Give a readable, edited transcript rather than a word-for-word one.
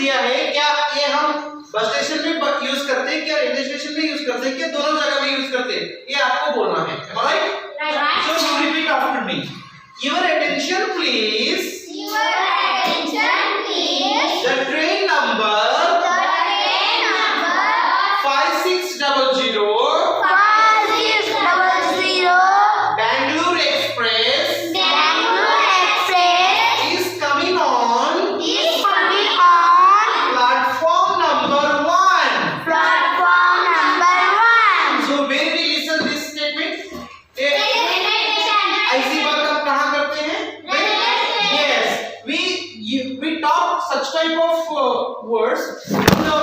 दिया है, क्या ये हम बस स्टेशन में यूज करते हैं, क्या रेलवे स्टेशन में यूज करते हैं, क्या दोनों जगह में यूज करते हैं, ये आपको बोलना है, right? So you repeat after me. Your attention please. Your attention please. The train number The train number 5600 5600 Bangalore Express Bangalore Express is coming on is coming on platform number 1. platform number 1. So when we listen this statement, ऐसी बात हम कहाँ करते हैं? Yes, we talk such type of words in the